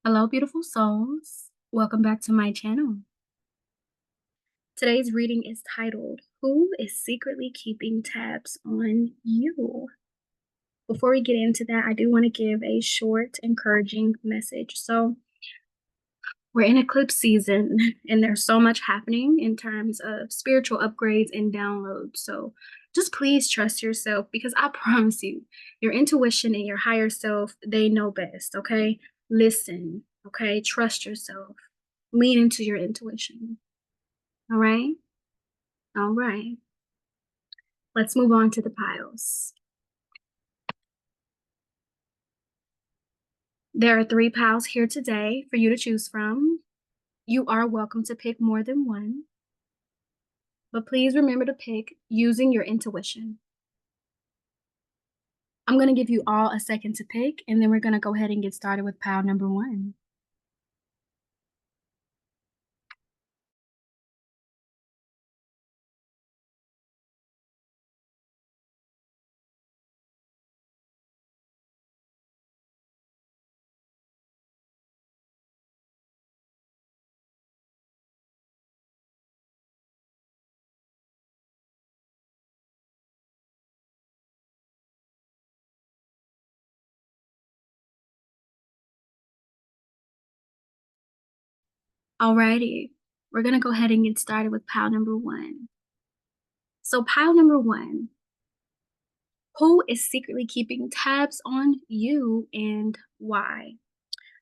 Hello, beautiful souls. Welcome back to my channel. Today's reading is titled, Who is Secretly Keeping Tabs on You? Before we get into that, I do want to give a short, encouraging message. So, we're in eclipse season, and there's so much happening in terms of spiritual upgrades and downloads. So, just please trust yourself because I promise you, your intuition and your higher self, they know best, okay? Listen, okay? Trust yourself. Lean into your intuition. All right? All right. Let's move on to the piles. There are 3 piles here today for you to choose from. You are welcome to pick more than one, but please remember to pick using your intuition. I'm going to give you all a second to pick, and then we're going to go ahead and get started with pile number 1. Alrighty, we're going to go ahead and get started with pile number 1. So pile number 1, who is secretly keeping tabs on you and why?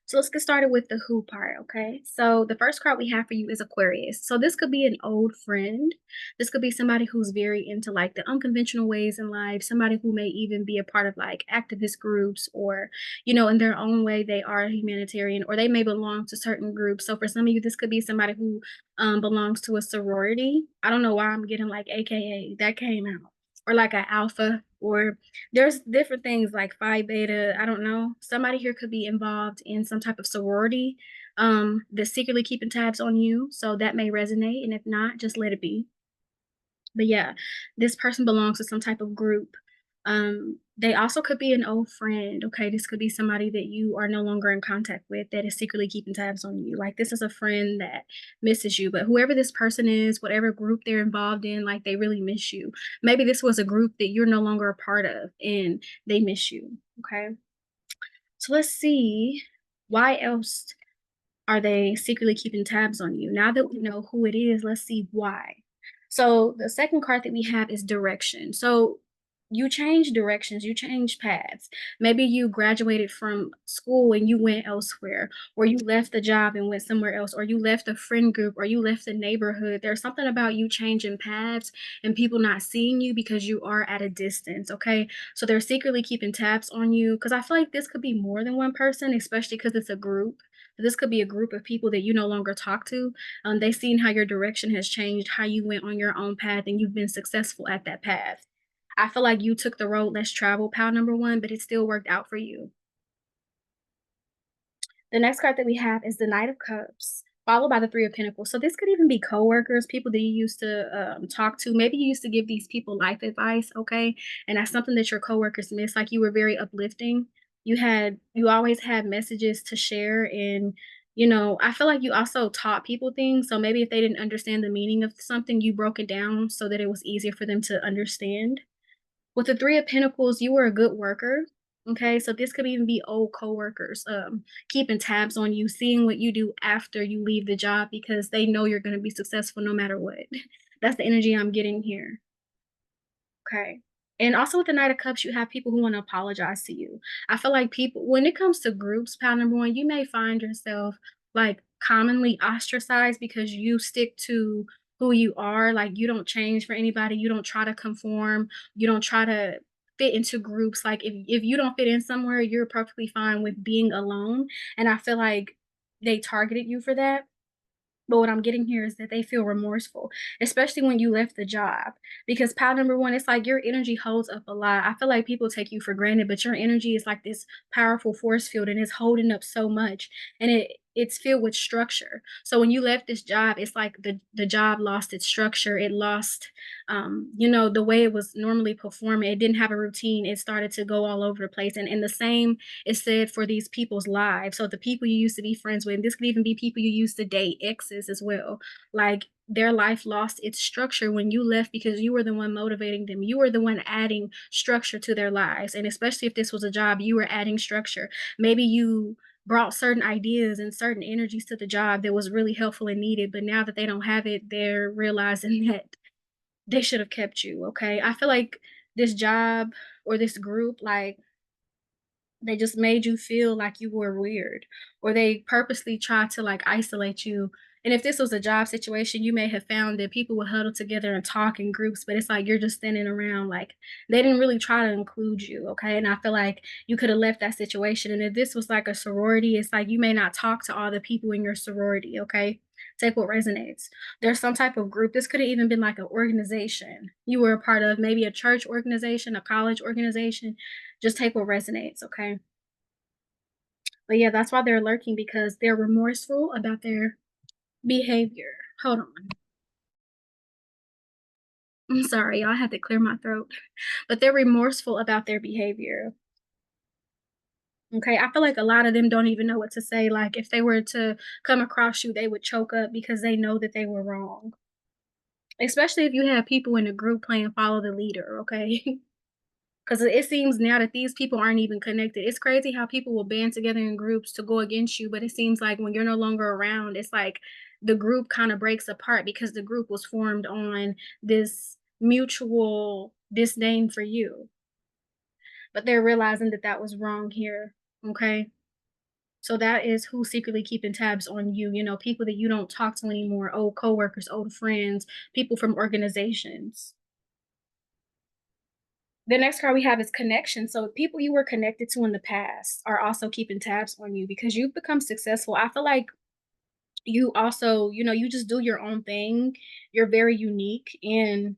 So let's get started with the who part, okay? So the first card we have for you is Aquarius. So this could be an old friend. This could be somebody who's very into like the unconventional ways in life, somebody who may even be a part of like activist groups or, in their own way, they are a humanitarian or they may belong to certain groups. So for some of you, this could be somebody who belongs to a sorority. I don't know why I'm getting like AKA, that came out, or like an alpha, or there's different things like Phi Beta. I don't know. Somebody here could be involved in some type of sorority that's secretly keeping tabs on you. So that may resonate. And if not, just let it be. But yeah, this person belongs to some type of group. They also could be an old friend. Okay, this could be somebody that you are no longer in contact with that is secretly keeping tabs on you. Like this is a friend that misses you. But whoever this person is, whatever group they're involved in, like they really miss you. Maybe this was a group that you're no longer a part of and they miss you. Okay. So let's see, why else are they secretly keeping tabs on you? Now that we know who it is, let's see why. So the second card that we have is direction. So you change directions, you change paths. Maybe you graduated from school and you went elsewhere, or you left the job and went somewhere else, or you left a friend group, or you left the neighborhood. There's something about you changing paths and people not seeing you because you are at a distance, okay? So they're secretly keeping tabs on you because I feel like this could be more than one person, especially because it's a group. This could be a group of people that you no longer talk to. They've seen how your direction has changed, how you went on your own path, and you've been successful at that path. I feel like you took the road less traveled, pile number 1, but it still worked out for you. The next card that we have is the Knight of Cups, followed by the Three of Pentacles. So this could even be coworkers, people that you used to talk to. Maybe you used to give these people life advice, okay? And that's something that your coworkers miss. Like you were very uplifting. You always had messages to share, and I feel like you also taught people things. So maybe if they didn't understand the meaning of something, you broke it down so that it was easier for them to understand. With the Three of Pentacles, you were a good worker. Okay, so this could even be old coworkers, keeping tabs on you, seeing what you do after you leave the job because they know you're going to be successful no matter what. That's the energy I'm getting here. Okay. And also with the Knight of Cups, you have people who want to apologize to you. I feel like people, when it comes to groups, pal number 1, you may find yourself like commonly ostracized because you stick to who you are. Like you don't change for anybody. You don't try to conform. You don't try to fit into groups. Like if you don't fit in somewhere, you're perfectly fine with being alone. And I feel like they targeted you for that. But what I'm getting here is that they feel remorseful, especially when you left the job. Because pile number 1, it's like your energy holds up a lot. I feel like people take you for granted, but your energy is like this powerful force field and it's holding up so much. And it's filled with structure. So when you left this job, it's like the job lost its structure. It lost, the way it was normally performing. It didn't have a routine. It started to go all over the place. And the same is said for these people's lives. So the people you used to be friends with, and this could even be people you used to date, exes as well. Like their life lost its structure when you left because you were the one motivating them. You were the one adding structure to their lives. And especially if this was a job, you were adding structure. Maybe you brought certain ideas and certain energies to the job that was really helpful and needed. But now that they don't have it, they're realizing that they should have kept you. Okay. I feel like this job or this group, like, they just made you feel like you were weird, or they purposely tried to like isolate you. And if this was a job situation, you may have found that people would huddle together and talk in groups, but it's like you're just standing around. Like they didn't really try to include you. Okay. And I feel like you could have left that situation. And if this was like a sorority, it's like you may not talk to all the people in your sorority. Okay. Take what resonates. There's some type of group. This could have even been like an organization you were a part of, maybe a church organization, a college organization. Just take what resonates, okay? But yeah, that's why they're lurking because they're remorseful about their behavior. Hold on. I'm sorry, y'all, I had to clear my throat. But they're remorseful about their behavior. Okay. I feel like a lot of them don't even know what to say. Like if they were to come across you, they would choke up because they know that they were wrong. Especially if you have people in the group playing follow the leader, okay? Because it seems now that these people aren't even connected. It's crazy how people will band together in groups to go against you, but it seems like when you're no longer around, it's like the group kind of breaks apart because the group was formed on this mutual disdain for you. But they're realizing that that was wrong here. Okay. So that is who's secretly keeping tabs on you. People that you don't talk to anymore, old coworkers, old friends, people from organizations. The next card we have is connection. So people you were connected to in the past are also keeping tabs on you because you've become successful. I feel like you also, you just do your own thing. You're very unique, and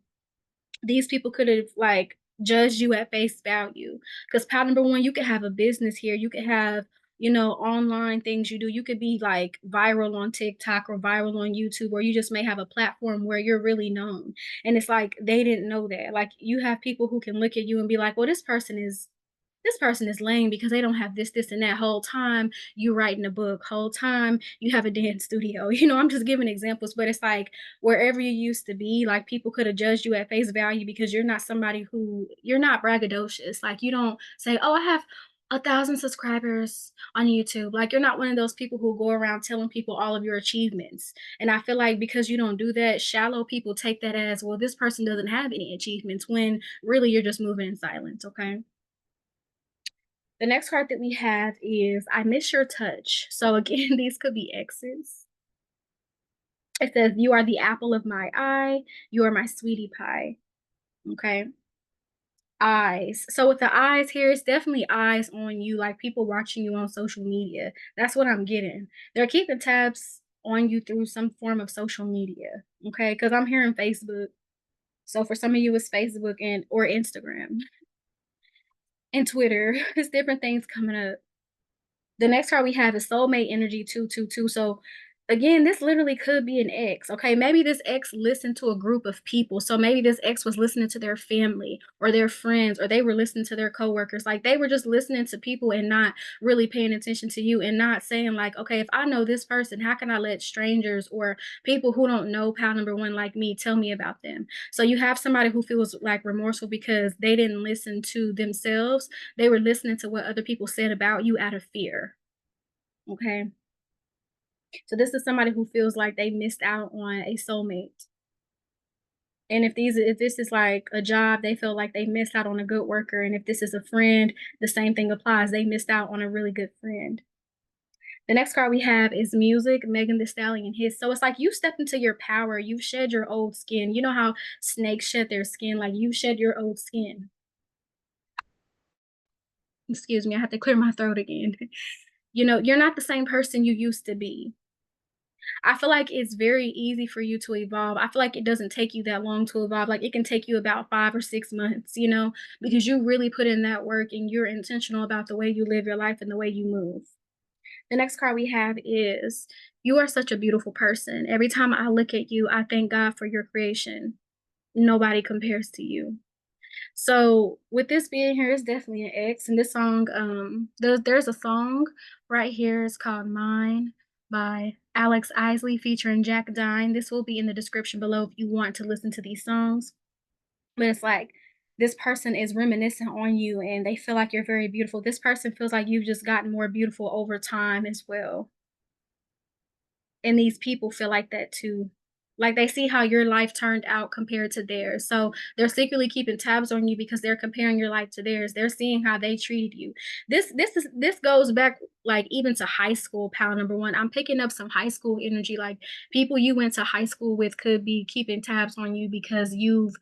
these people could have like judged you at face value. Because pal number one, you could have a business here. You could have, online things you do. You could be like viral on TikTok or viral on YouTube, or you just may have a platform where you're really known. And it's like they didn't know that. Like you have people who can look at you and be like, well, this person is lame because they don't have this, this, and that. Whole time you writing a book, whole time you have a dance studio. I'm just giving examples, but it's like wherever you used to be, like people could have judged you at face value because you're not somebody you're not braggadocious. Like you don't say, oh, I have 1,000 subscribers on YouTube. Like you're not one of those people who go around telling people all of your achievements. And I feel like because you don't do that, shallow people take that as, well, this person doesn't have any achievements when really you're just moving in silence. Okay. The next card that we have is I miss your touch. So again, these could be exes. It says, you are the apple of my eye. You are my sweetie pie. Okay. Eyes. So with the eyes here, it's definitely eyes on you, like people watching you on social media. That's what I'm getting. They're keeping tabs on you through some form of social media. Okay. Because I'm hearing Facebook. So for some of you, it's Facebook and or Instagram and Twitter. It's different things coming up. The next card we have is soulmate energy 222. So again, this literally could be an ex. Okay, maybe this ex listened to a group of people. So maybe this ex was listening to their family or their friends, or they were listening to their coworkers. Like they were just listening to people and not really paying attention to you, and not saying like, okay, if I know this person, how can I let strangers or people who don't know pal number one like me tell me about them? So you have somebody who feels like remorseful because they didn't listen to themselves. They were listening to what other people said about you out of fear. Okay. So this is somebody who feels like they missed out on a soulmate. And if this is like a job, they feel like they missed out on a good worker. And if this is a friend, the same thing applies. They missed out on a really good friend. The next card we have is music, Megan Thee Stallion hits. So it's like you stepped into your power. You've shed your old skin. You know how snakes shed their skin? Like you shed your old skin. Excuse me, I have to clear my throat again. You're not the same person you used to be. I feel like it's very easy for you to evolve. I feel like it doesn't take you that long to evolve. Like it can take you about 5 or 6 months, because you really put in that work and you're intentional about the way you live your life and the way you move. The next card we have is you are such a beautiful person. Every time I look at you, I thank God for your creation. Nobody compares to you. So with this being here, it's definitely an X. And this song, there's a song right here. It's called Mine by Alex Isley featuring Jack Dine. This will be in the description below if you want to listen to these songs. But it's like this person is reminiscent on you and they feel like you're very beautiful. This person feels like you've just gotten more beautiful over time as well. And these people feel like that too. Like they see how your life turned out compared to theirs. So they're secretly keeping tabs on you because they're comparing your life to theirs. They're seeing how they treated you. This goes back like even to high school, pal number one. I'm picking up some high school energy. Like people you went to high school with could be keeping tabs on you because you've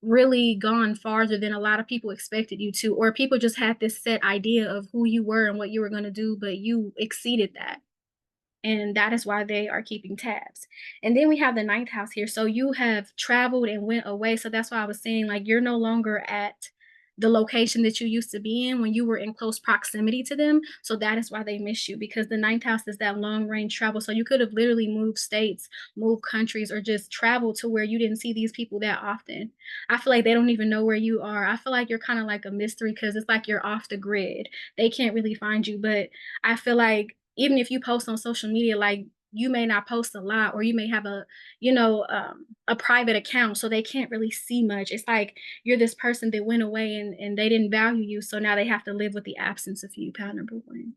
really gone farther than a lot of people expected you to, or people just had this set idea of who you were and what you were going to do, but you exceeded that, and that is why they are keeping tabs. And then we have the ninth house here. So you have traveled and went away. So that's why I was saying, like, you're no longer at the location that you used to be in when you were in close proximity to them. So that is why they miss you, because the ninth house is that long range travel. So you could have literally moved states, moved countries, or just traveled to where you didn't see these people that often. I feel like they don't even know where you are. I feel like you're kind of like a mystery because it's like you're off the grid. They can't really find you. But I feel like even if you post on social media, like you may not post a lot, or you may have a private account, so they can't really see much. It's like you're this person that went away and they didn't value you, so now they have to live with the absence of you. Pound number one.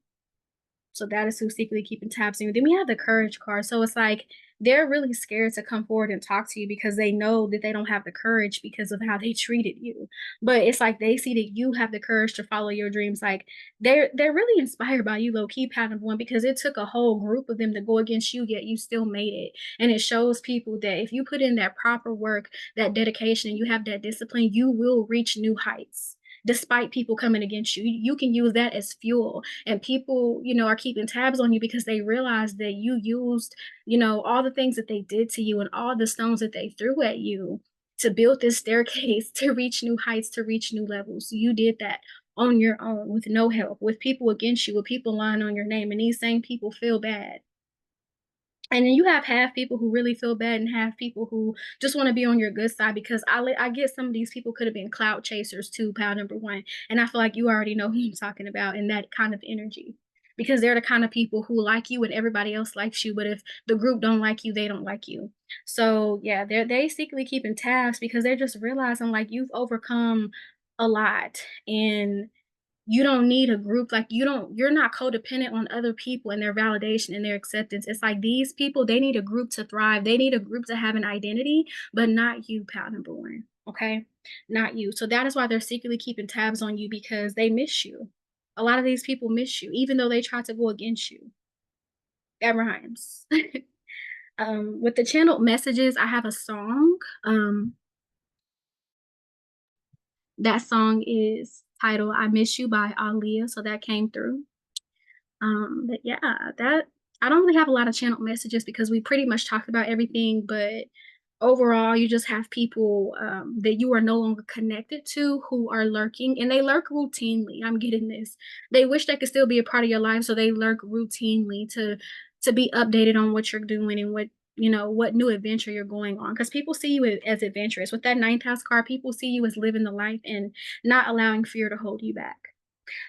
So that is who's secretly keeping tabs on you. Then we have the courage card. So it's like they're really scared to come forward and talk to you because they know that they don't have the courage because of how they treated you. But it's like they see that you have the courage to follow your dreams. Like they're really inspired by you, low key, pound number one, because it took a whole group of them to go against you, yet you still made it. And it shows people that if you put in that proper work, that dedication, and you have that discipline, you will reach new heights despite people coming against you. You can use that as fuel, and people, are keeping tabs on you because they realize that you used, all the things that they did to you and all the stones that they threw at you to build this staircase to reach new heights, to reach new levels. You did that on your own with no help, with people against you, with people lying on your name, and these same people feel bad. And then you have half people who really feel bad and half people who just want to be on your good side, because I get some of these people could have been clout chasers too, pal number one. And I feel like you already know who I'm talking about in that kind of energy. Because they're the kind of people who like you and everybody else likes you, but if the group don't like you, they don't like you. So yeah, they secretly keeping tabs because they're just realizing like you've overcome a lot, and you don't need a group. Like you're not codependent on other people and their validation and their acceptance. It's like these people, they need a group to thrive. They need a group to have an identity, but not you, pal number one. Okay? Not you. So that is why they're secretly keeping tabs on you, because they miss you. A lot of these people miss you, even though they try to go against you. That rhymes. With the channeled messages, I have a song. That song is titled I Miss You by Aaliyah. So that came through. But yeah, that I don't really have a lot of channel messages because we pretty much talked about everything, but overall, you just have people that you are no longer connected to who are lurking, and they lurk routinely. I'm getting this. They wish they could still be a part of your life, so they lurk routinely to be updated on what you're doing and what new adventure you're going on. Because people see you as adventurous. With that ninth house card, people see you as living the life and not allowing fear to hold you back.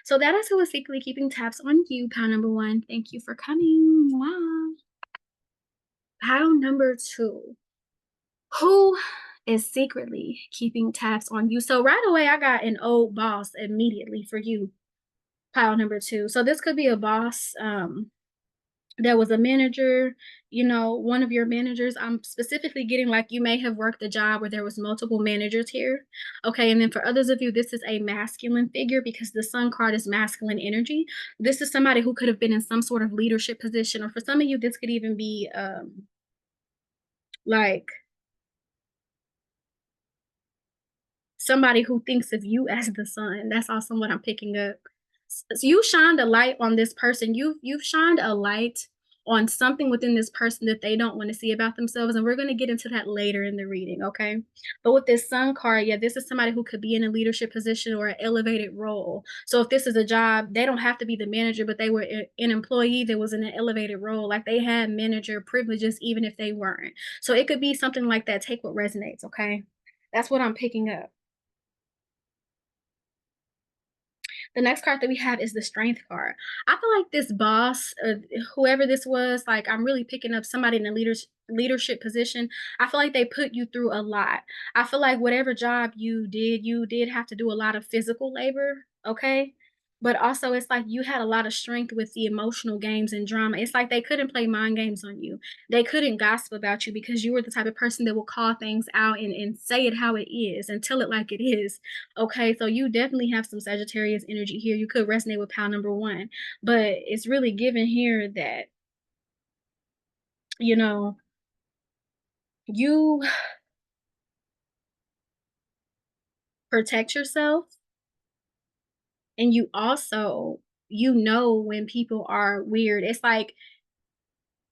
So that is who is secretly keeping tabs on you, pile number one. Thank you for coming. Wow. Pile number two. Who is secretly keeping tabs on you? So right away, I got an old boss immediately for you, pile number two. So this could be a boss. There was a manager, one of your managers. I'm specifically getting like you may have worked a job where there was multiple managers here. Okay, and then for others of you, this is a masculine figure because the sun card is masculine energy. This is somebody who could have been in some sort of leadership position, or for some of you, this could even be like somebody who thinks of you as the sun. That's also what I'm picking up. So you shined a light on this person. You've shined a light on something within this person that they don't want to see about themselves. And we're going to get into that later in the reading, okay? But with this sun card, yeah, this is somebody who could be in a leadership position or an elevated role. So if this is a job, they don't have to be the manager, but they were an employee that was in an elevated role. Like they had manager privileges, even if they weren't. So it could be something like that. Take what resonates, okay? That's what I'm picking up. The next card that we have is the strength card. I feel like this boss, whoever this was, like I'm really picking up somebody in a leadership position. I feel like they put you through a lot. I feel like whatever job you did have to do a lot of physical labor, okay? But also it's like you had a lot of strength with the emotional games and drama. It's like they couldn't play mind games on you. They couldn't gossip about you because you were the type of person that will call things out and say it how it is and tell it like it is. Okay, so you definitely have some Sagittarius energy here. You could resonate with pile number one, but it's really given here that, you know, you protect yourself and you also, you know, when people are weird. It's like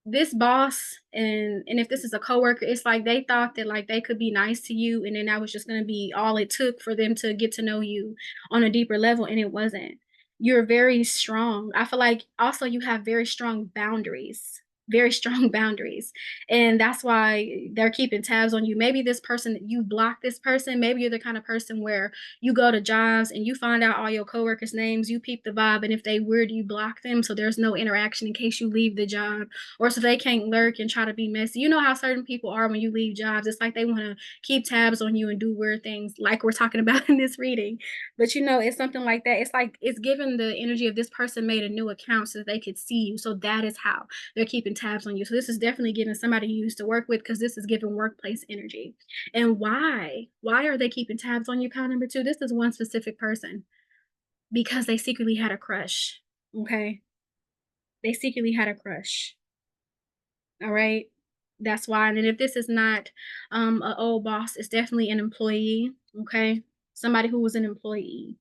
this boss and if this is a coworker, it's like they thought that like they could be nice to you and then that was just going to be all it took for them to get to know you on a deeper level, and it wasn't. You're very strong. I feel like also you have very strong boundaries. Very strong boundaries. And that's why they're keeping tabs on you. Maybe this person, you block this person. Maybe you're the kind of person where you go to jobs and you find out all your coworkers' names, you peep the vibe, and if they weird, you block them so there's no interaction in case you leave the job, or so they can't lurk and try to be messy. You know how certain people are when you leave jobs. It's like they want to keep tabs on you and do weird things like we're talking about in this reading. But you know, it's something like that. It's like it's given the energy of this person made a new account so that they could see you. So that is how they're keeping tabs on you. So this is definitely giving somebody you used to work with, because this is giving workplace energy. And why? Why are they keeping tabs on you? Kind number two, this is one specific person because they secretly had a crush. Okay. They secretly had a crush. All right. That's why. And then if this is not a old boss, it's definitely an employee. Okay. Somebody who was an employee.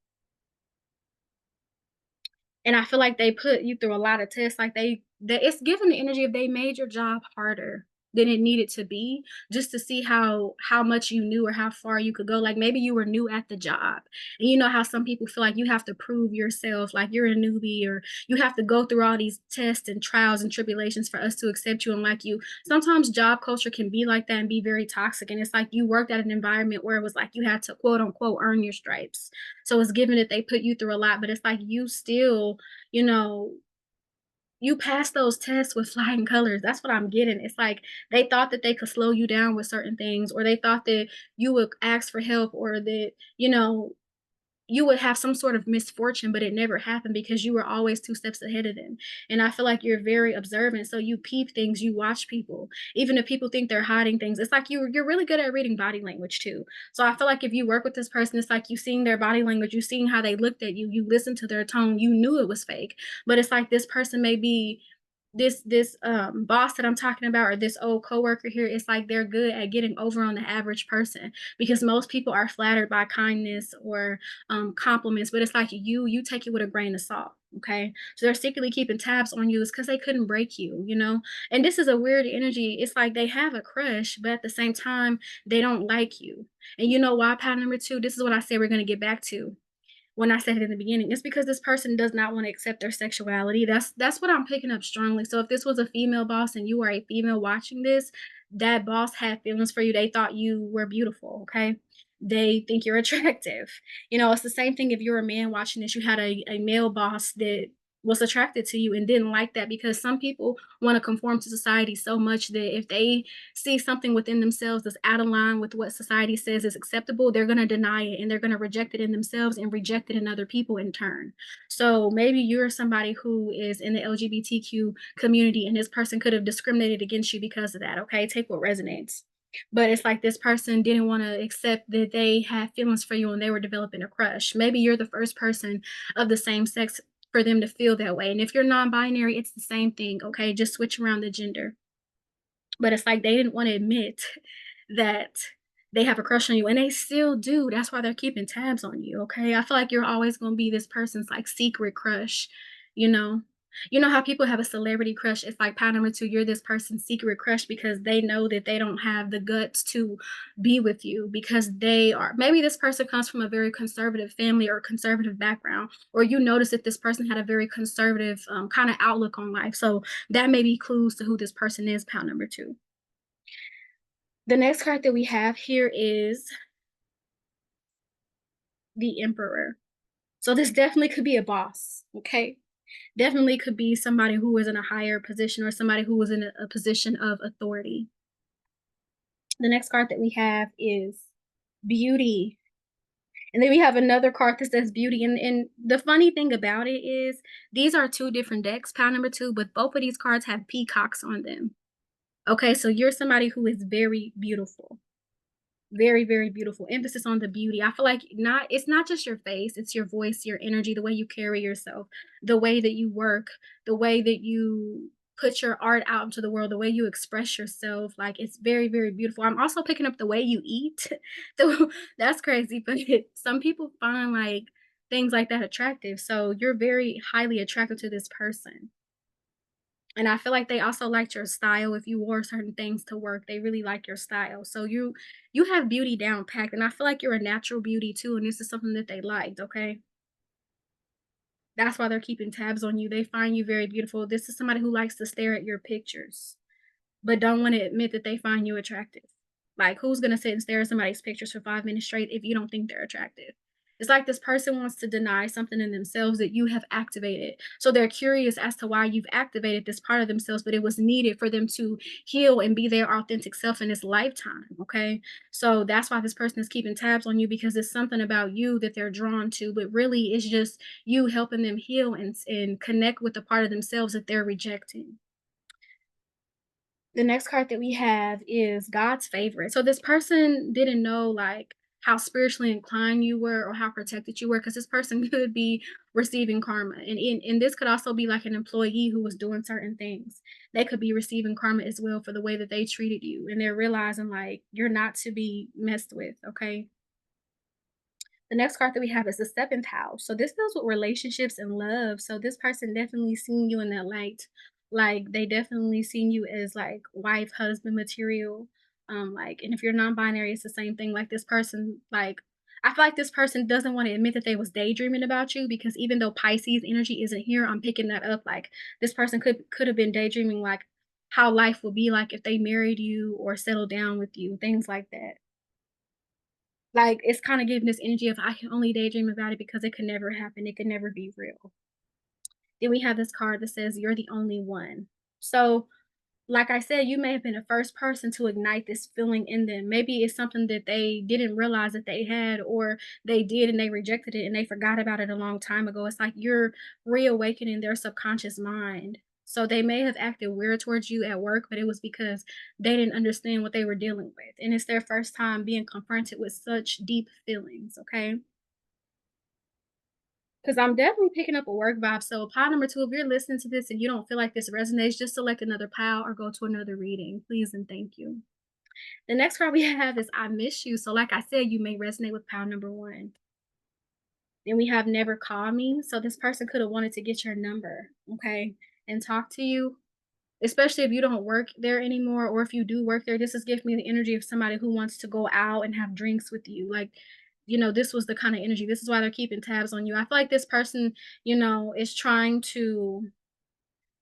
And I feel like they put you through a lot of tests, like they it's given the energy of they made your job harder than it needed to be, just to see how much you knew or how far you could go. Like maybe you were new at the job. And you know how some people feel like you have to prove yourself, like you're a newbie, or you have to go through all these tests and trials and tribulations for us to accept you and like you. Sometimes job culture can be like that and be very toxic. And it's like you worked at an environment where it was like you had to quote unquote earn your stripes. So it's given that they put you through a lot, but it's like you still, you know, you pass those tests with flying colors. That's what I'm getting. It's like they thought that they could slow you down with certain things, or they thought that you would ask for help, or that, you know, you would have some sort of misfortune, but it never happened because you were always 2 steps ahead of them. And I feel like you're very observant, so you peep things, you watch people. Even if people think they're hiding things, it's like you're really good at reading body language too. So I feel like if you work with this person, it's like you seeing their body language, you seeing how they looked at you, you listened to their tone, you knew it was fake. But it's like this person may be this boss that I'm talking about, or this old coworker here, it's like they're good at getting over on the average person, because most people are flattered by kindness or compliments, but it's like you take it with a grain of salt. Okay, so they're secretly keeping tabs on you is because they couldn't break you, you know. And this is a weird energy. It's like they have a crush, but at the same time they don't like you. And you know why? Pattern number two, this is what I said we're going to get back to when I said it in the beginning. It's because this person does not want to accept their sexuality. That's what I'm picking up strongly. So if this was a female boss and you are a female watching this, that boss had feelings for you. They thought you were beautiful, okay? They think you're attractive. You know, it's the same thing if you're a man watching this, you had a male boss that was attracted to you and didn't like that, because some people want to conform to society so much that if they see something within themselves that's out of line with what society says is acceptable, they're going to deny it and they're going to reject it in themselves and reject it in other people in turn. So maybe you're somebody who is in the LGBTQ community and this person could have discriminated against you because of that. Okay, take what resonates. But it's like this person didn't want to accept that they had feelings for you and they were developing a crush. Maybe you're the first person of the same sex for them to feel that way. And if you're non-binary, it's the same thing. Okay, just switch around the gender. But it's like they didn't want to admit that they have a crush on you, and they still do. That's why they're keeping tabs on you, okay? I feel like you're always going to be this person's like secret crush, you know? You know how people have a celebrity crush? It's like pile number 2, you're this person's secret crush because they know that they don't have the guts to be with you because they are maybe this person comes from a very conservative family or conservative background, or you notice that this person had a very conservative kind of outlook on life. So that may be clues to who this person is, pile number 2. The next card that we have here is the Emperor. So this definitely could be a boss, okay? Definitely could be somebody who is in a higher position or somebody who is in a position of authority. The next card that we have is Beauty. And then we have another card that says Beauty. And the funny thing about it is these are two different decks, pile number 2, but both of these cards have peacocks on them. Okay, so you're somebody who is very beautiful. Very, very beautiful. Emphasis on the beauty. I feel like it's not just your face, it's your voice, your energy, the way you carry yourself, the way that you work, the way that you put your art out into the world, the way you express yourself. Like it's very, very beautiful. I'm also picking up the way you eat. So that's crazy, but some people find like things like that attractive. So you're very highly attracted to this person. And I feel like they also liked your style if you wore certain things to work, they really like your style. So you have beauty down packed, and I feel like you're a natural beauty too, and this is something that they liked, okay? That's why they're keeping tabs on you. They find you very beautiful. This is somebody who likes to stare at your pictures, but don't wanna admit that they find you attractive. Like, who's gonna sit and stare at somebody's pictures for 5 minutes straight if you don't think they're attractive? It's like this person wants to deny something in themselves that you have activated. So they're curious as to why you've activated this part of themselves, but it was needed for them to heal and be their authentic self in this lifetime. Okay. So that's why this person is keeping tabs on you because it's something about you that they're drawn to, but really it's just you helping them heal and connect with the part of themselves that they're rejecting. The next card that we have is God's favorite. So this person didn't know like how spiritually inclined you were or how protected you were because this person could be receiving karma. And this could also be like an employee who was doing certain things. They could be receiving karma as well for the way that they treated you. And they're realizing like you're not to be messed with. Okay. The next card that we have is the seventh house. So this deals with relationships and love. So this person definitely seen you in that light. Like they definitely seen you as like wife, husband material. Like, and if you're non-binary, it's the same thing. Like this person, like I feel like this person doesn't want to admit that they was daydreaming about you because even though Pisces energy isn't here, I'm picking that up. Like this person could have been daydreaming like how life would be like if they married you or settled down with you, things like that. Like, it's kinda giving this energy of I can only daydream about it because it could never happen, it could never be real. Then we have this card that says, "You're the only one." So, like I said, you may have been the first person to ignite this feeling in them. Maybe it's something that they didn't realize that they had, or they did and they rejected it and they forgot about it a long time ago. It's like you're reawakening their subconscious mind. So they may have acted weird towards you at work, but it was because they didn't understand what they were dealing with. And it's their first time being confronted with such deep feelings, okay? Because I'm definitely picking up a work vibe. So, pile number 2, if you're listening to this and you don't feel like this resonates, just select another pile or go to another reading, please and thank you. The next card we have is I Miss You. So, like I said, you may resonate with pile number 1. Then we have Never Call Me. So, this person could have wanted to get your number, okay, and talk to you, especially if you don't work there anymore or if you do work there. This is giving me the energy of somebody who wants to go out and have drinks with you. Like, this was the kind of energy. This is why they're keeping tabs on you. I feel like this person, is trying to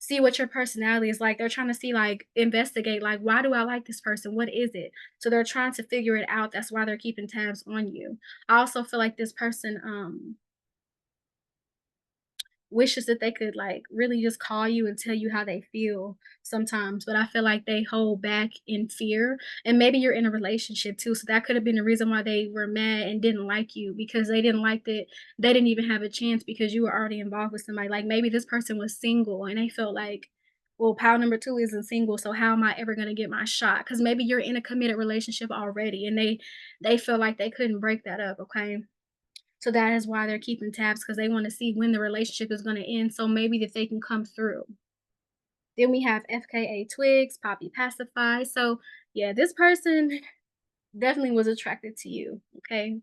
see what your personality is like. They're trying to see, like, investigate, like, why do I like this person? What is it? So they're trying to figure it out. That's why they're keeping tabs on you. I also feel like this person, wishes that they could like really just call you and tell you how they feel sometimes, but I feel like they hold back in fear. And maybe you're in a relationship too, so that could have been the reason why they were mad and didn't like you because they didn't like that they didn't even have a chance because you were already involved with somebody. Like maybe this person was single and they felt like, well, pile number 2 isn't single, so how am I ever going to get my shot? Because maybe you're in a committed relationship already and they feel like they couldn't break that up. Okay, so that is why they're keeping tabs because they wanna see when the relationship is gonna end, so maybe that they can come through. Then we have FKA Twigs, Poppy Pacify. So, yeah, this person definitely was attracted to you, okay?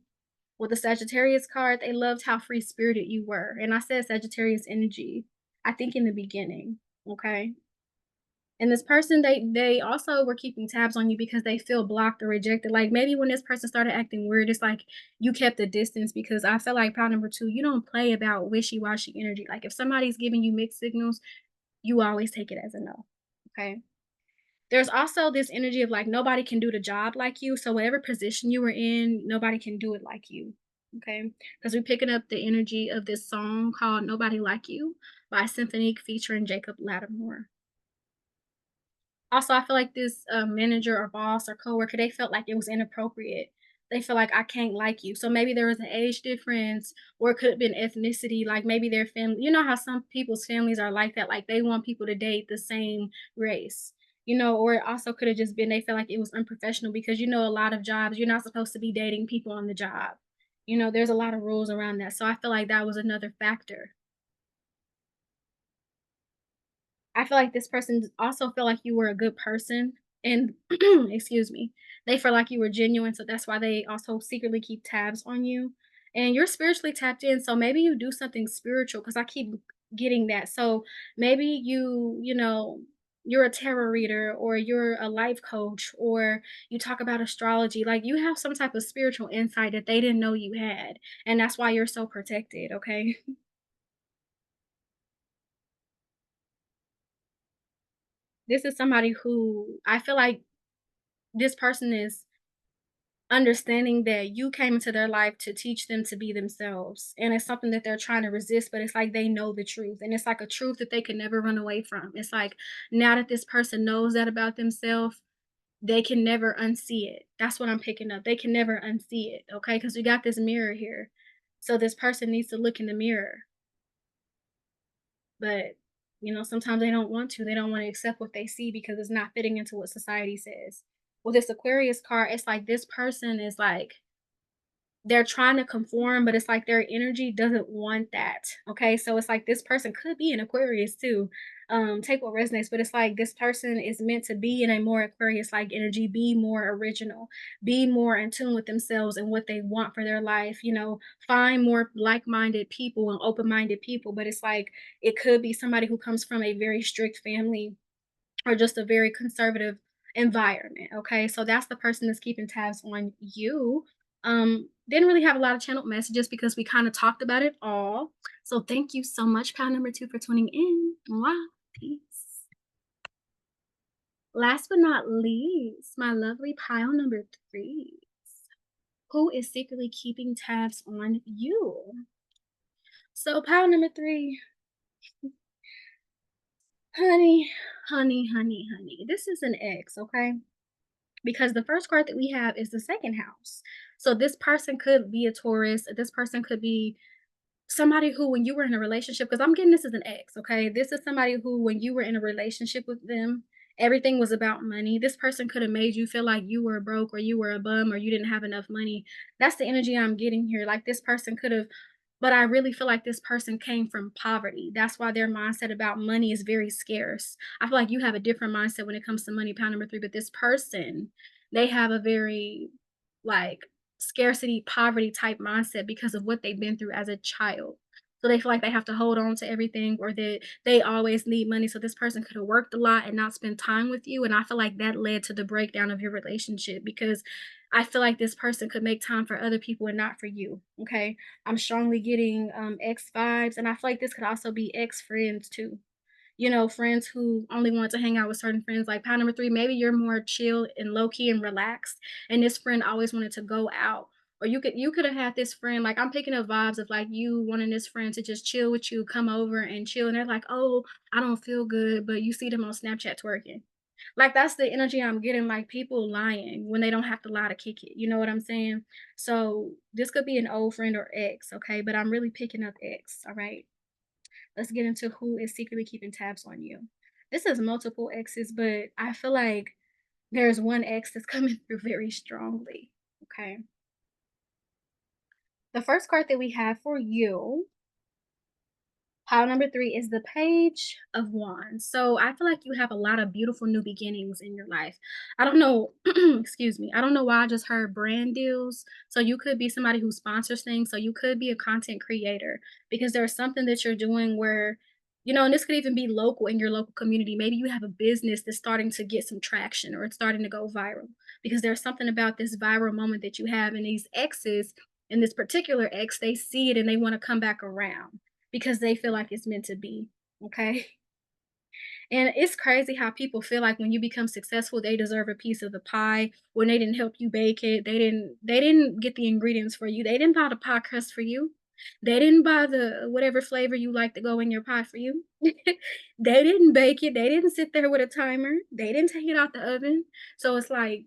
With the Sagittarius card, they loved how free-spirited you were, and I said Sagittarius energy. I think in the beginning, okay? And this person, they also were keeping tabs on you because they feel blocked or rejected. Like maybe when this person started acting weird, it's like you kept the distance because I feel like pound number two, you don't play about wishy-washy energy. Like if somebody's giving you mixed signals, you always take it as a no. Okay. There's also this energy of like nobody can do the job like you. So whatever position you were in, nobody can do it like you. Okay. Because we're picking up the energy of this song called Nobody Like You by Symphonique featuring Jacob Lattimore. Also, I feel like this, manager or boss or coworker, they felt like it was inappropriate. They feel like, "I can't like you." So maybe there was an age difference, or it could have been ethnicity, like, maybe their family you know how some people's families are like that, like, they want people to date the same race, or it also could have just been they felt like it was unprofessional because, a lot of jobs, you're not supposed to be dating people on the job. There's a lot of rules around that, so I feel like that was another factor. I feel like this person also felt like you were a good person and excuse me, they felt like you were genuine, so that's why they also secretly keep tabs on you. And you're spiritually tapped in, so maybe you do something spiritual because I keep getting that. So maybe you're a tarot reader or you're a life coach or you talk about astrology. Like you have some type of spiritual insight that they didn't know you had. And that's why you're so protected, okay? This is somebody who I feel like this person is understanding that you came into their life to teach them to be themselves. And it's something that they're trying to resist, but it's like they know the truth. And it's like a truth that they could never run away from. It's like now that this person knows that about themselves, they can never unsee it. That's what I'm picking up. They can never unsee it. Okay. Because we got this mirror here. So this person needs to look in the mirror. But, sometimes they don't want to. They don't want to accept what they see because it's not fitting into what society says. Well, this Aquarius card, it's like this person is like they're trying to conform, but it's like their energy doesn't want that. Okay. So it's like this person could be an Aquarius too. Take what resonates, but it's like this person is meant to be in a more Aquarius like energy, be more original, be more in tune with themselves and what they want for their life, find more like-minded people and open-minded people. But it's like it could be somebody who comes from a very strict family or just a very conservative environment, okay? So that's the person that's keeping tabs on you. Didn't really have a lot of channeled messages because we kind of talked about it all. So thank you so much, pal number two, for tuning in. Wow, peace. Last but not least, my lovely pile number three. Who is secretly keeping tabs on you? So pile number three, honey, honey, honey, honey. This is an ex, okay? Because the first card that we have is the second house. So this person could be a Taurus. This person could be somebody who, when you were in a relationship, because I'm getting this as an ex, okay? This is somebody who, when you were in a relationship with them, everything was about money. This person could have made you feel like you were broke or you were a bum or you didn't have enough money. That's the energy I'm getting here. Like this person could have, but I really feel like this person came from poverty. That's why their mindset about money is very scarce. I feel like you have a different mindset when it comes to money, pound number three, but this person, they have a very like scarcity, poverty type mindset because of what they've been through as a child. So they feel like they have to hold on to everything or that they always need money. So this person could have worked a lot and not spent time with you. And I feel like that led to the breakdown of your relationship because I feel like this person could make time for other people and not for you. Okay. I'm strongly getting ex vibes. And I feel like this could also be ex friends too. Friends who only want to hang out with certain friends. Like pile number three, maybe you're more chill and low key and relaxed, and this friend always wanted to go out. Or you could have had this friend, like I'm picking up vibes of like you wanting this friend to just chill with you, come over and chill, and they're like, oh, I don't feel good, but you see them on Snapchat twerking. Like that's the energy I'm getting, like people lying when they don't have to lie to kick it. You know what I'm saying? So this could be an old friend or ex, okay? But I'm really picking up ex, all right? Let's get into who is secretly keeping tabs on you. This is multiple exes, but I feel like there's one ex that's coming through very strongly. Okay. The first card that we have for you, pile number three, is the Page of Wands. So I feel like you have a lot of beautiful new beginnings in your life. I don't know, excuse me. I don't know why I just heard brand deals. So you could be somebody who sponsors things. So you could be a content creator because there's something that you're doing where And this could even be local in your local community. Maybe you have a business that's starting to get some traction or it's starting to go viral because there's something about this viral moment that you have. And these exes, and this particular ex, they see it and they want to come back around because they feel like it's meant to be. Okay. And it's crazy how people feel like when you become successful, they deserve a piece of the pie when they didn't help you bake it. They didn't get the ingredients for you. They didn't buy the pie crust for you. They didn't buy the whatever flavor you like to go in your pie for you. They didn't bake it. They didn't sit there with a timer. They didn't take it out the oven. So it's like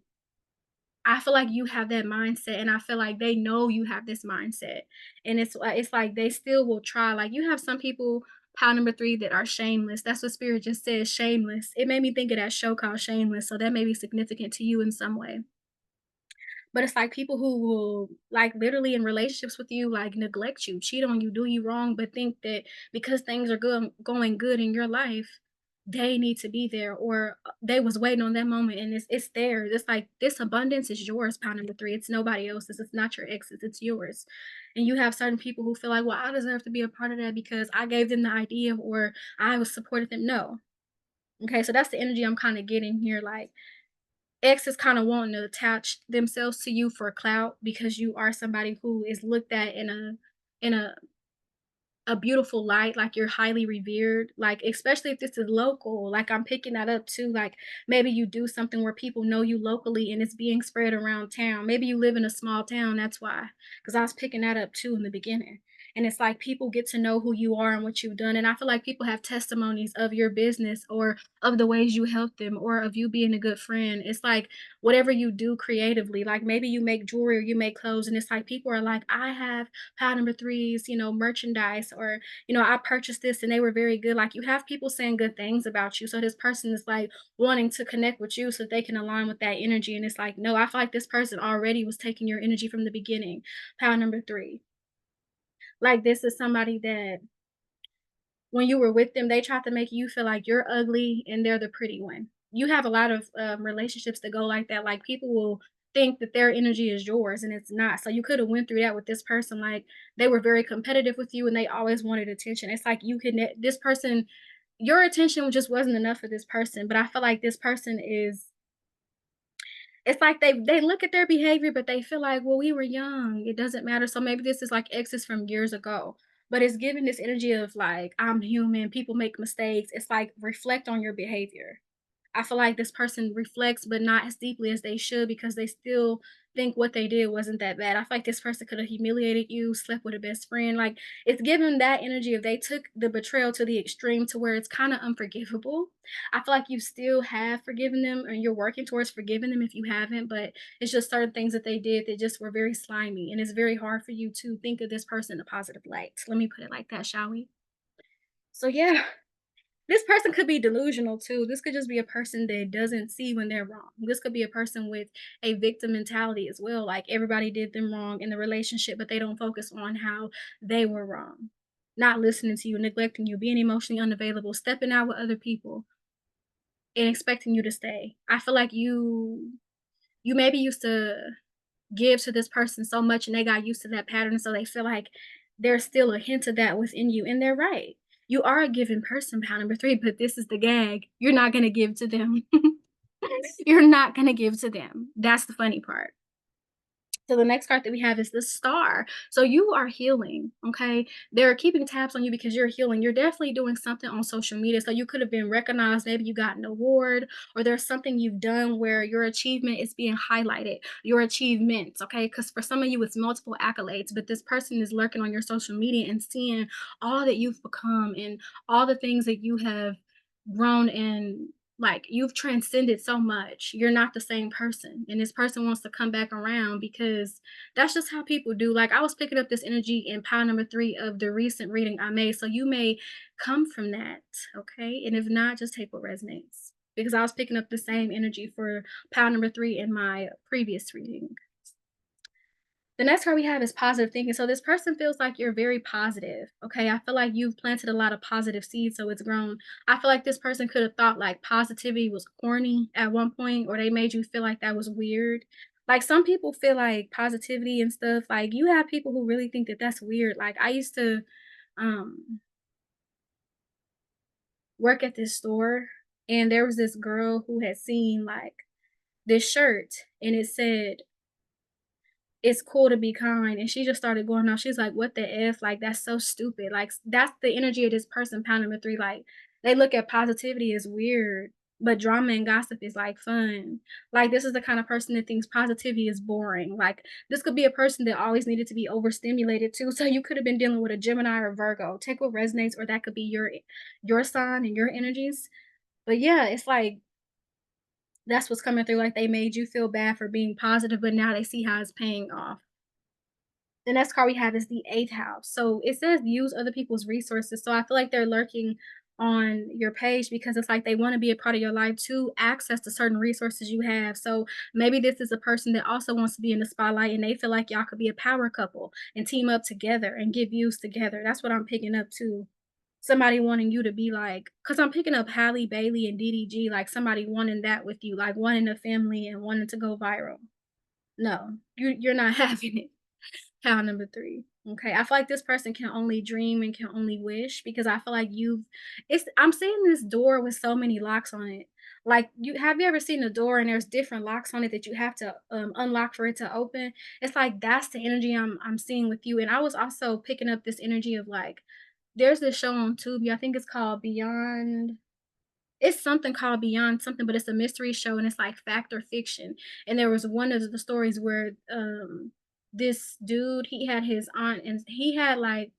I feel like you have that mindset, and I feel like they know you have this mindset, and it's like they still will try. Like you have some people, pile number 3, that are shameless. That's what spirit just says, shameless. It made me think of that show called Shameless, so that may be significant to you in some way. But it's like people who will, like, literally in relationships with you, like, neglect you, cheat on you, do you wrong, but think that because things are going good in your life, they need to be there, or they was waiting on that moment and it's theirs. It's like this abundance is yours, pound number 3. It's nobody else's. It's not your ex's. It's yours. And you have certain people who feel like, well, I deserve to be a part of that because I gave them the idea or I was supported them. No. Okay, so that's the energy I'm kind of getting here. Like exes kind of wanting to attach themselves to you for clout because you are somebody who is looked at in a beautiful light, like you're highly revered, like especially if this is local, like I'm picking that up too. Like maybe you do something where people know you locally and it's being spread around town. Maybe you live in a small town, that's why. Because I was picking that up too in the beginning. And it's like people get to know who you are and what you've done. And I feel like people have testimonies of your business or of the ways you help them or of you being a good friend. It's like whatever you do creatively, like maybe you make jewelry or you make clothes, and it's like people are like, I have pile number 3's, merchandise, or, I purchased this and they were very good. Like you have people saying good things about you. So this person is like wanting to connect with you so that they can align with that energy. And it's like, no, I feel like this person already was taking your energy from the beginning. Pile number 3. Like this is somebody that when you were with them, they tried to make you feel like you're ugly and they're the pretty one. You have a lot of relationships that go like that. Like people will think that their energy is yours and it's not. So you could have went through that with this person. Like they were very competitive with you and they always wanted attention. It's like you could this person, your attention just wasn't enough for this person. But I feel like this person is, it's like they look at their behavior, but they feel like, "Well, we were young, it doesn't matter." So maybe this is like exes from years ago, but it's giving this energy of like, "I'm human, people make mistakes." It's like, reflect on your behavior. I feel like this person reflects, but not as deeply as they should because they still think what they did wasn't that bad. I feel like this person could have humiliated you, slept with a best friend. Like it's given that energy if they took the betrayal to the extreme to where it's kind of unforgivable. I feel like you still have forgiven them and you're working towards forgiving them if you haven't, but it's just certain things that they did that just were very slimy. And it's very hard for you to think of this person in a positive light. Let me put it like that, shall we? So yeah, this person could be delusional too. This could just be a person that doesn't see when they're wrong. This could be a person with a victim mentality as well. Like everybody did them wrong in the relationship, but they don't focus on how they were wrong. Not listening to you, neglecting you, being emotionally unavailable, stepping out with other people and expecting you to stay. I feel like you maybe used to give to this person so much and they got used to that pattern so they feel like there's still a hint of that within you and they're right. You are a giving person, pound number 3, but this is the gag. You're not gonna give to them. You're not gonna give to them. That's the funny part. So the next card that we have is the star. So you are healing, okay? They're keeping tabs on you because you're healing. You're definitely doing something on social media. So you could have been recognized. Maybe you got an award or there's something you've done where your achievement is being highlighted, your achievements, okay? Because for some of you, it's multiple accolades, but this person is lurking on your social media and seeing all that you've become and all the things that you have grown in, like you've transcended so much. You're not the same person. And this person wants to come back around because that's just how people do. Like I was picking up this energy in pile number 3 of the recent reading I made. So you may come from that. Okay. And if not, just take what resonates. Because I was picking up the same energy for pile number 3 in my previous reading. The next card we have is positive thinking. So this person feels like you're very positive. Okay. I feel like you've planted a lot of positive seeds, so it's grown. I feel like this person could have thought like positivity was corny at one point, or they made you feel like that was weird. Like some people feel like positivity and stuff, like you have people who really think that that's weird. Like I used to, um, work at this store, and there was this girl who had seen, like, this shirt, and it said, "It's cool to be kind," and she just started going off. She's like, "What the F? Like, that's so stupid." Like, that's the energy of this person, pound number 3, like, they look at positivity as weird, but drama and gossip is, like, fun. Like, this is the kind of person that thinks positivity is boring. Like, this could be a person that always needed to be overstimulated too, so you could have been dealing with a Gemini or Virgo. Take what resonates, or that could be your sign and your energies. But yeah, it's like that's what's coming through, like, they made you feel bad for being positive, but now they see how it's paying off. The next card we have is the 8th house. So it says use other people's resources. So I feel like they're lurking on your page because it's like they want to be a part of your life to access to certain resources you have. So maybe this is a person that also wants to be in the spotlight and they feel like y'all could be a power couple and team up together and give views together. That's what I'm picking up too. Somebody wanting you to be like, because I'm picking up Halle Bailey and DDG, like somebody wanting that with you, like wanting a family and wanting to go viral. No, you're not having it. Cow number 3. Okay, I feel like this person can only dream and can only wish because I feel like you've it's I'm seeing this door with so many locks on it. Like, you ever seen a door and there's different locks on it that you have to, unlock for it to open? It's like that's the energy I'm seeing with you, and I was also picking up this energy of, like, there's this show on Tubi, I think it's called Beyond, it's something called Beyond something, but it's a mystery show and it's like fact or fiction. And there was one of the stories where this dude, he had his aunt and he had like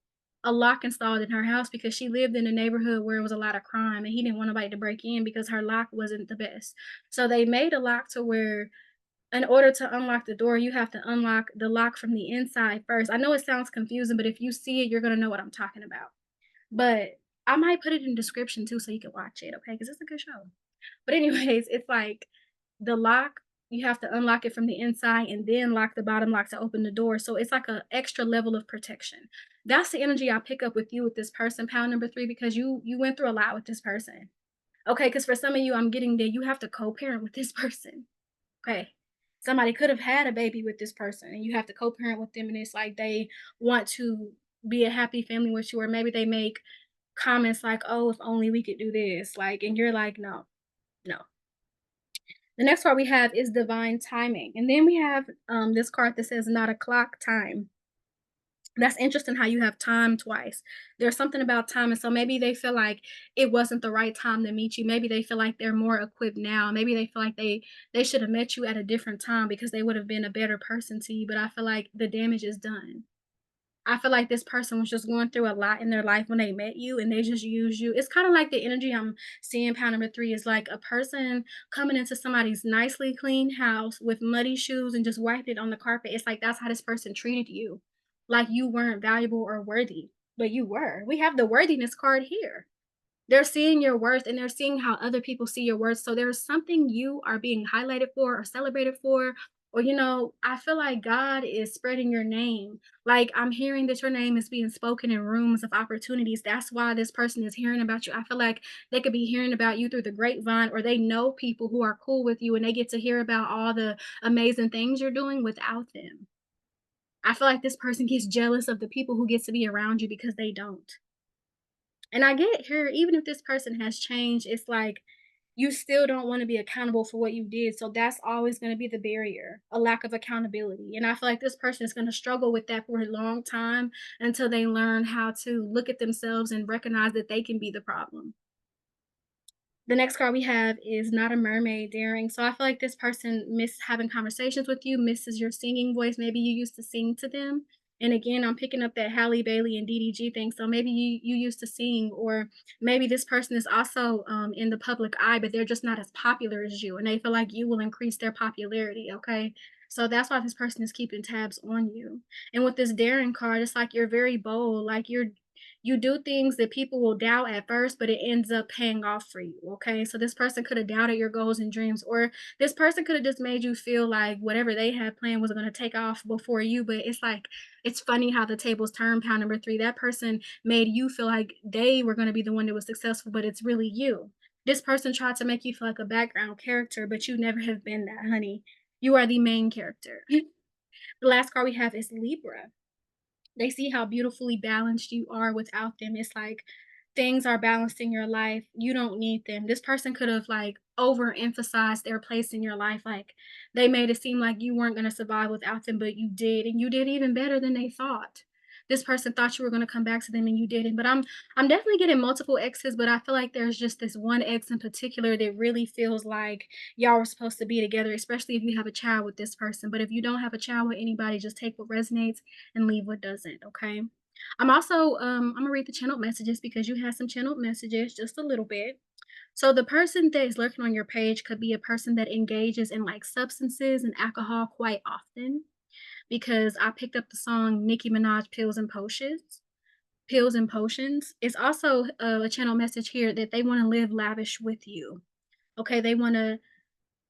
a lock installed in her house because she lived in a neighborhood where it was a lot of crime and he didn't want nobody to break in because her lock wasn't the best. So they made a lock to where in order to unlock the door, you have to unlock the lock from the inside first. I know it sounds confusing, but if you see it, you're gonna know what I'm talking about. But I might put it in description too so you can watch it, okay? Because it's a good show. But anyways, it's like the lock, you have to unlock it from the inside and then lock the bottom lock to open the door. So it's like a extra level of protection. That's the energy I pick up with you with this person, pound number 3, because you went through a lot with this person. Okay, because for some of you, I'm getting that you have to co-parent with this person. Okay. Somebody could have had a baby with this person and you have to co-parent with them and it's like they want to be a happy family with you, or maybe they make comments like, "Oh, if only we could do this," like, and you're like, "No, no." The next card we have is divine timing, and then we have this card that says not a clock time. That's interesting how you have time twice. There's something about time, and so maybe they feel like it wasn't the right time to meet you. Maybe they feel like they're more equipped now. Maybe they feel like they should have met you at a different time because they would have been a better person to you. But I feel like the damage is done. I feel like this person was just going through a lot in their life when they met you and they just used you. It's kind of like the energy I'm seeing, pound number 3 is like a person coming into somebody's nicely clean house with muddy shoes and just wiped it on the carpet. It's like that's how this person treated you. Like you weren't valuable or worthy, but you were. We have the worthiness card here. They're seeing your worth and they're seeing how other people see your worth. So there's something you are being highlighted for or celebrated for. Or, I feel like God is spreading your name. Like I'm hearing that your name is being spoken in rooms of opportunities. That's why this person is hearing about you. I feel like they could be hearing about you through the grapevine, or they know people who are cool with you and they get to hear about all the amazing things you're doing without them. I feel like this person gets jealous of the people who get to be around you because they don't. And I get here, even if this person has changed, it's like you still don't want to be accountable for what you did. So that's always going to be the barrier, a lack of accountability. And I feel like this person is going to struggle with that for a long time until they learn how to look at themselves and recognize that they can be the problem. The next card we have is not a mermaid daring. So I feel like this person miss having conversations with you, misses your singing voice. Maybe you used to sing to them. And again, I'm picking up that Halle Bailey and DDG thing. So maybe you used to sing, or maybe this person is also in the public eye, but they're just not as popular as you, and they feel like you will increase their popularity. Okay, so that's why this person is keeping tabs on you. And with this daring card, it's like you're very bold. Like you do things that people will doubt at first, but it ends up paying off for you. Okay. So this person could have doubted your goals and dreams, or this person could have just made you feel like whatever they had planned was going to take off before you. But it's like, it's funny how the tables turn, pound number 3. That person made you feel like they were going to be the one that was successful, but it's really you. This person tried to make you feel like a background character, but you never have been that, honey. You are the main character. The last card we have is Libra. They see how beautifully balanced you are without them. It's like things are balanced in your life, you don't need them. This person could have like overemphasized their place in your life. Like they made it seem like you weren't going to survive without them, but you did, and you did even better than they thought. This person thought you were going to come back to them and you didn't. But I'm definitely getting multiple exes, but I feel like there's just this one ex in particular that really feels like y'all were supposed to be together, especially if you have a child with this person. But if you don't have a child with anybody, just take what resonates and leave what doesn't, okay? I'm also I'm gonna read the channeled messages because you had some channeled messages just a little bit. So the person that is lurking on your page could be a person that engages in like substances and alcohol quite often because I picked up the song Nicki Minaj Pills and Potions. Pills and Potions. It's also a channel message here that they want to live lavish with you. Okay, they want to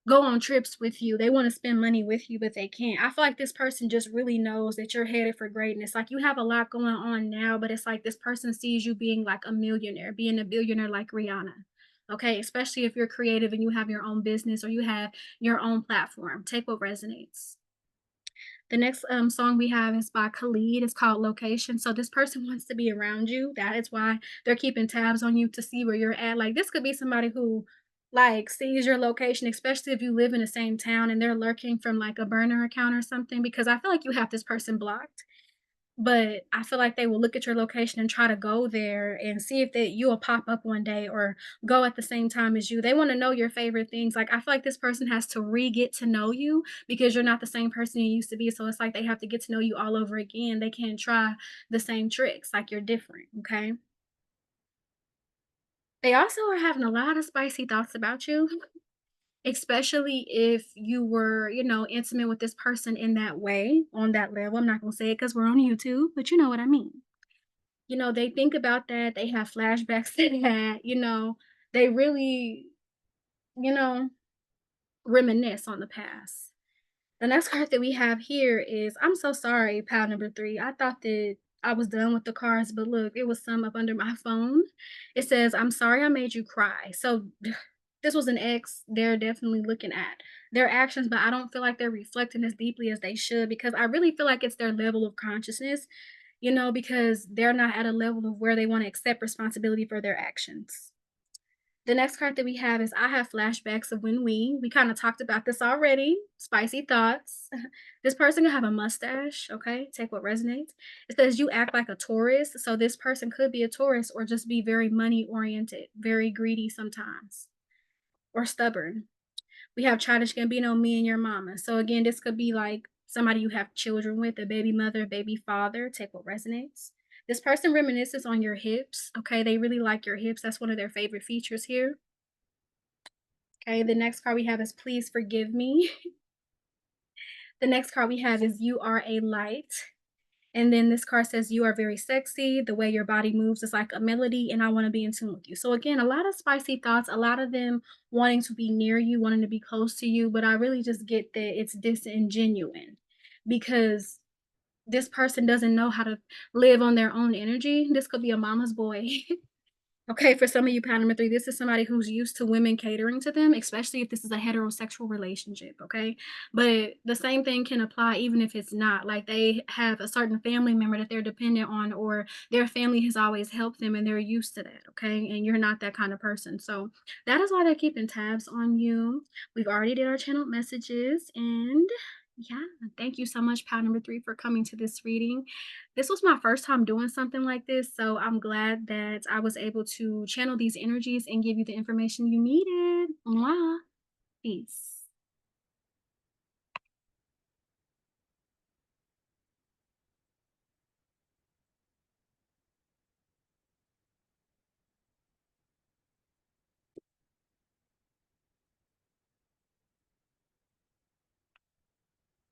go on trips with you. They wanna spend money with you, but they can't. I feel like this person just really knows that you're headed for greatness. Like, you have a lot going on now, but it's like this person sees you being like a millionaire, being a billionaire like Rihanna. Okay? Especially if you're creative and you have your own business or you have your own platform. Take what resonates. The next song we have is by Khalid. It's called Location. So this person wants to be around you. That is why they're keeping tabs on you to see where you're at. Like this could be somebody who like sees your location, especially if you live in the same town and they're lurking from like a burner account or something. Because I feel like you have this person blocked. But I feel like they will look at your location and try to go there and see if that you'll pop up one day or go at the same time as you. They wanna know your favorite things. Like, I feel like this person has to re-get to know you because you're not the same person you used to be, so it's like they have to get to know you all over again. They can't try the same tricks, like, you're different, okay? They also are having a lot of spicy thoughts about you, especially if you were, intimate with this person in that way, on that level. I'm not gonna say it because 'cause we're on YouTube, but you know what I mean. They think about that, they have flashbacks to that, they really, you know, reminisce on the past. The next card that we have here is I'm so sorry, pile number 3. I thought that I was done with the cards, but look, it was some up under my phone. It says, "I'm sorry I made you cry." So this was an ex they're definitely looking at their actions, but I don't feel like they're reflecting as deeply as they should because I really feel like it's their level of consciousness, because they're not at a level of where they want to accept responsibility for their actions. The next card that we have is I have flashbacks of when we kind of talked about this already. Spicy thoughts. This person can have a mustache, okay? Take what resonates. It says you act like a tourist. So this person could be a tourist or just be very money oriented, very greedy sometimes, or stubborn. We have Childish Gambino, Me and Your Mama. So again, this could be like somebody you have children with, a baby mother, baby father. Take what resonates. This person reminisces on your hips. Okay, they really like your hips. That's one of their favorite features here. Okay, the next card we have is Please Forgive Me. The next card we have is You Are a Light. And then this card says, You are very sexy. The way your body moves is like a melody, and I want to be in tune with you. So, again, a lot of spicy thoughts, a lot of them wanting to be near you, wanting to be close to you. But I really just get that it's disingenuine because this person doesn't know how to live on their own energy. This could be a mama's boy. Okay, for some of you, pattern number 3, this is somebody who's used to women catering to them, especially if this is a heterosexual relationship, okay? But the same thing can apply even if it's not. Like they have a certain family member that they're dependent on, or their family has always helped them and they're used to that, okay? And you're not that kind of person. So that is why they're keeping tabs on you. We've already did our channel messages, and yeah, thank you so much, pal number 3, for coming to this reading. This was my first time doing something like this, so I'm glad that I was able to channel these energies and give you the information you needed. Mwah. Peace.